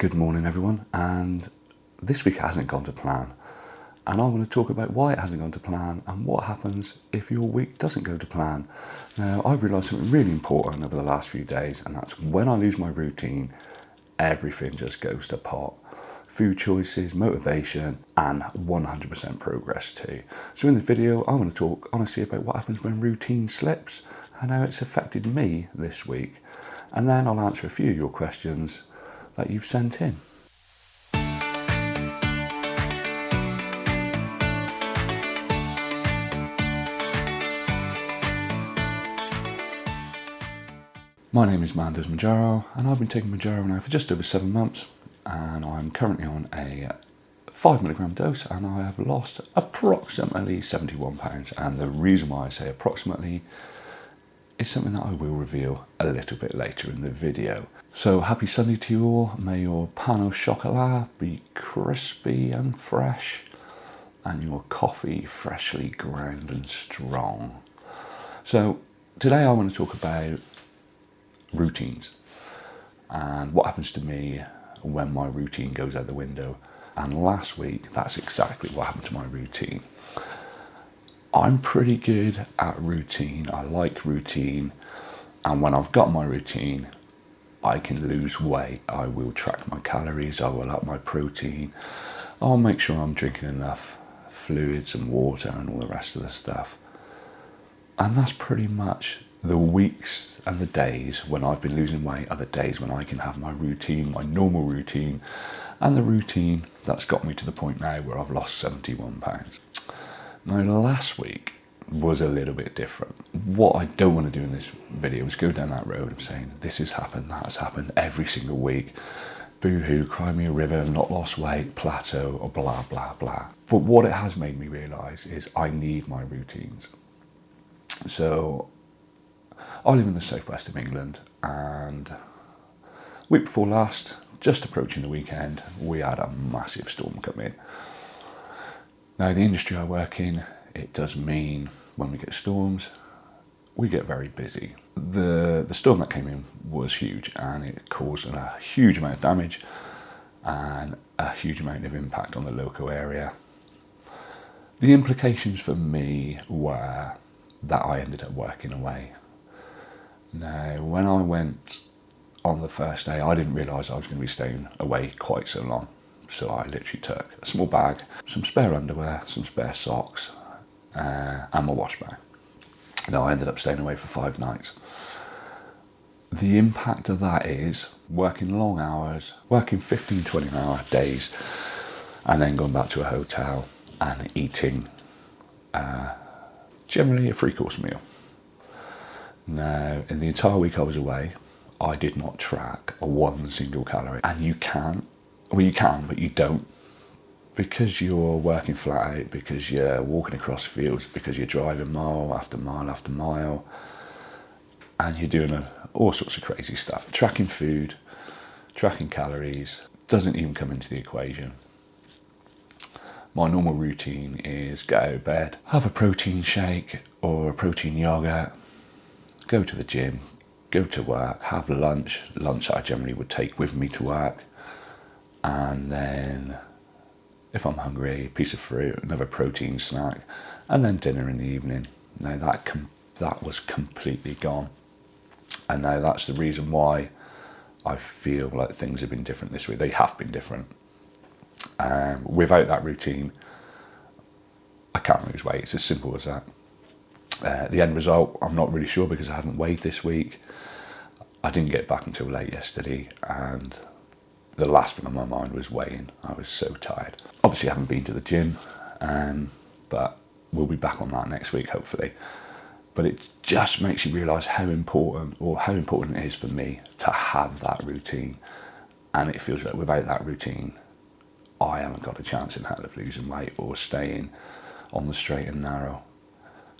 Good morning everyone, and this week hasn't gone to plan, and I want to talk about why it hasn't gone to plan and what happens if your week doesn't go to plan. Now, I've realised something really important over the last few days, and that's when I lose my routine, everything just goes to pot. Food choices, motivation, and 100% progress too. So in the video, I want to talk honestly about what happens when routine slips and how it's affected me this week. And then I'll answer a few of your questions that you've sent in. My name is Mounjaro, and I've been taking Mounjaro now for just over 7 months, and I'm currently on a 5mg dose, and I have lost approximately 71 pounds. And the reason why I say approximately is something that I will reveal a little bit later in the video. So happy Sunday to you all. May your pan au chocolat be crispy and fresh, and your coffee freshly ground and strong. So today I want to talk about routines and what happens to me when my routine goes out the window. And last week, that's exactly what happened to my routine. I'm pretty good at routine. I like routine, and when I've got my routine, I can lose weight. I will track my calories, I will up my protein, I'll make sure I'm drinking enough fluids and water and all the rest of the stuff. And that's pretty much the weeks and the days when I've been losing weight are the days when I can have my routine, my normal routine, and the routine that's got me to the point now where I've lost 71 pounds. Now, last week was a little bit different. What I don't want to do in this video is go down that road of saying this has happened, that's happened every single week. Boo-hoo, cry me a river, not lost weight, plateau, or blah, blah, blah. But what it has made me realise is I need my routines. So I live in the southwest of England, and week before last, just approaching the weekend, we had a massive storm come in. Now, the industry I work in, it does mean when we get storms, we get very busy. The storm that came in was huge, and it caused a huge amount of damage and a huge amount of impact on the local area. The implications for me were that I ended up working away. Now, when I went on the first day, I didn't realise I was going to be staying away quite so long. So I literally took a small bag, some spare underwear, some spare socks, and my wash bag. Now, I ended up staying away for 5 nights. The impact of that is working long hours, working 15, 20-hour days, and then going back to a hotel and eating generally a 3-course meal. Now, in the entire week I was away, I did not track one single calorie. And you can, but you don't. Because you're working flat out, because you're walking across fields, because you're driving mile after mile after mile, and you're doing all sorts of crazy stuff. Tracking food, tracking calories, doesn't even come into the equation. My normal routine is get out of bed, have a protein shake or a protein yogurt, go to the gym, go to work, have lunch that I generally would take with me to work, and then if I'm hungry, a piece of fruit, another protein snack, and then dinner in the evening. Now that was completely gone, and now that's the reason why I feel like things have been different this week. They have been different. Without that routine, I can't lose weight. It's as simple as that. The end result, I'm not really sure because I haven't weighed this week. I didn't get back until late yesterday, and the last thing on my mind was weighing. I was so tired. Obviously, I haven't been to the gym, but we'll be back on that next week, hopefully. But it just makes you realise how important it is for me to have that routine. And it feels like without that routine, I haven't got a chance in hell of losing weight or staying on the straight and narrow.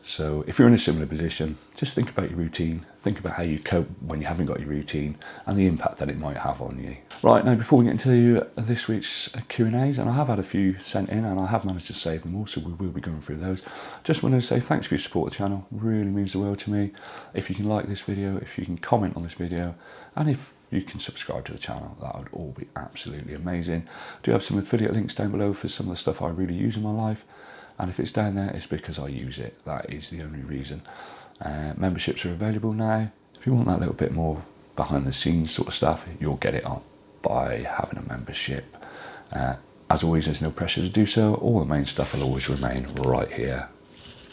So if you're in a similar position, just think about your routine, think about how you cope when you haven't got your routine and the impact that it might have on you. Right, now before we get into this week's Q&As, and I have had a few sent in and I have managed to save them all, so we will be going through those. Just wanted to say thanks for your support of the channel, really means the world to me. If you can like this video, if you can comment on this video, and if you can subscribe to the channel, that would all be absolutely amazing. I do have some affiliate links down below for some of the stuff I really use in my life, and if it's down there, it's because I use it. That is the only reason. Memberships are available now. If you want that little bit more behind the scenes sort of stuff, you'll get it on by having a membership. As always, there's no pressure to do so. All the main stuff will always remain right here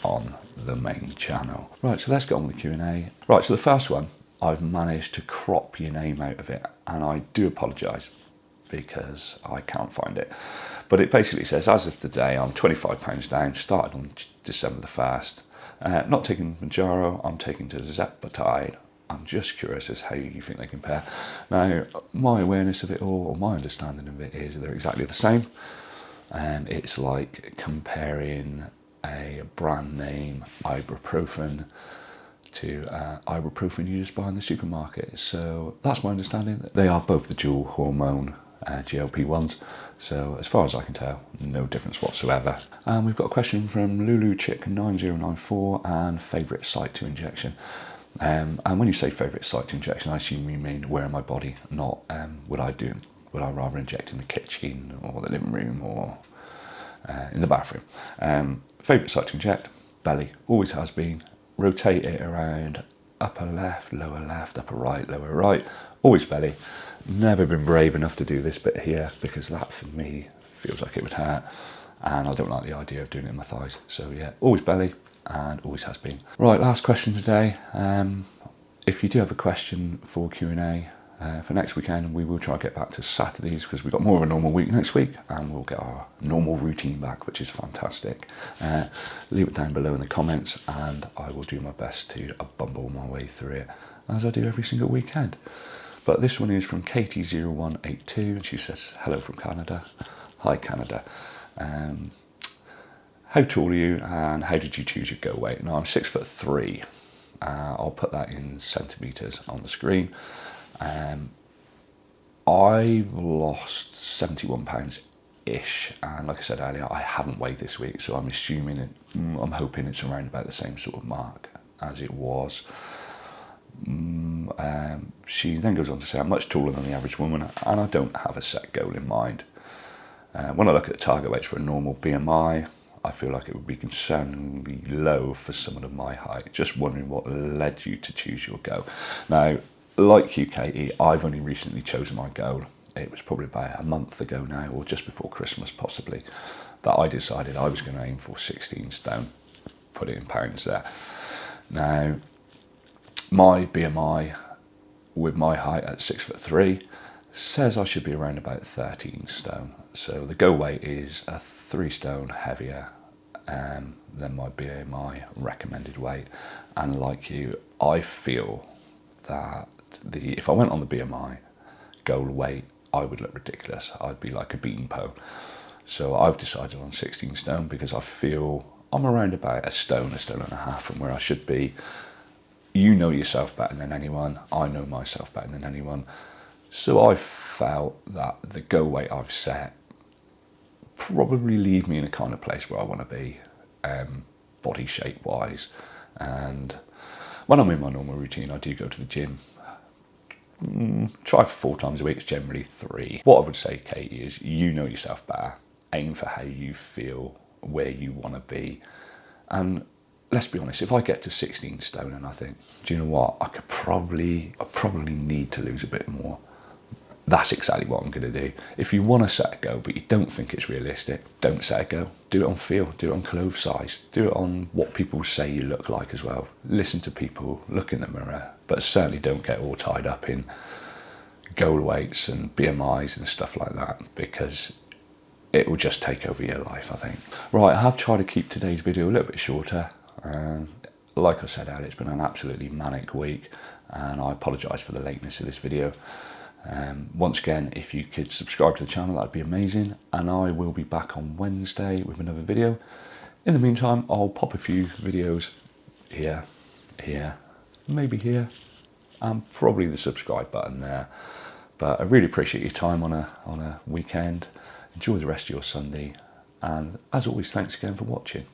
on the main channel. Right, so let's get on with the Q&A. Right, so the first one, I've managed to crop your name out of it, and I do apologise because I can't find it. But it basically says, as of today, I'm 25 pounds down, started on December the 1st. Not taking Mounjaro, I'm taking tirzepatide. I'm just curious as how you think they compare. Now, my awareness of it all, or my understanding of it, is they're exactly the same. It's like comparing a brand name ibuprofen to ibuprofen you just buy in the supermarket. So that's my understanding. They are both the dual hormone GLP-1s. So as far as I can tell, no difference whatsoever. And we've got a question from Lulu Chick 9094 and favourite site to injection. And when you say favourite site to injection, I assume you mean where in my body, not would I rather inject in the kitchen or the living room or in the bathroom. Favourite site to inject, belly, always has been. Rotate it around upper left, upper right, lower right, always belly. Never been brave enough to do this bit here because that for me feels like it would hurt, and I don't like the idea of doing it in my thighs. So yeah, always belly and always has been. Right, last question today. If you do have a question for Q&A for next weekend, we will try to get back to Saturdays because we've got more of a normal week next week, and we'll get our normal routine back, which is fantastic. Leave it down below in the comments and I will do my best to bumble my way through it as I do every single weekend. But this one is from Katie0182 and she says, hello from Canada. Hi Canada. How tall are you and how did you choose your go weight? Now I'm 6'3". I'll put that in centimetres on the screen. I've lost 71 pounds ish, and like I said earlier, I haven't weighed this week, so I'm hoping it's around about the same sort of mark as it was. She then goes on to say, I'm much taller than the average woman and I don't have a set goal in mind. When I look at the target weights for a normal BMI, I feel like it would be concerningly low for someone of my height. Just wondering what led you to choose your goal. Now, like you, Katie, I've only recently chosen my goal. It was probably about a month ago now, or just before Christmas possibly, that I decided I was going to aim for 16 stone. Put it in pounds there. Now, my BMI with my height at 6'3" says I should be around about 13 stone. So the go weight is a 3 stone heavier than my BMI recommended weight. And like you, I feel that if I went on the BMI goal weight, I would look ridiculous. I'd be like a bean pole. So I've decided on 16 stone because I feel I'm around about a stone and a half from where I should be. You know yourself better than anyone. I know myself better than anyone. So I felt that the go weight I've set probably leave me in a kind of place where I want to be, body shape wise. And when I'm in my normal routine, I do go to the gym. Try for 4 times a week, it's generally 3. What I would say, Katie, is you know yourself better. Aim for how you feel, where you want to be. And let's be honest, if I get to 16 stone and I think, do you know what, I probably need to lose a bit more, that's exactly what I'm going to do. If you want to set a goal but you don't think it's realistic, don't set a goal. Do it on feel, do it on clothes size, do it on what people say you look like as well. Listen to people, look in the mirror, but certainly don't get all tied up in goal weights and BMIs and stuff like that, because it will just take over your life, I think. Right, I have tried to keep today's video a little bit shorter. Like I said earlier, it's been an absolutely manic week and I apologise for the lateness of this video. Once again, if you could subscribe to the channel, that'd be amazing, and I will be back on Wednesday with another video. In the meantime, I'll pop a few videos here, maybe here, and probably the subscribe button there. But I really appreciate your time on a weekend. Enjoy the rest of your Sunday, and as always, thanks again for watching.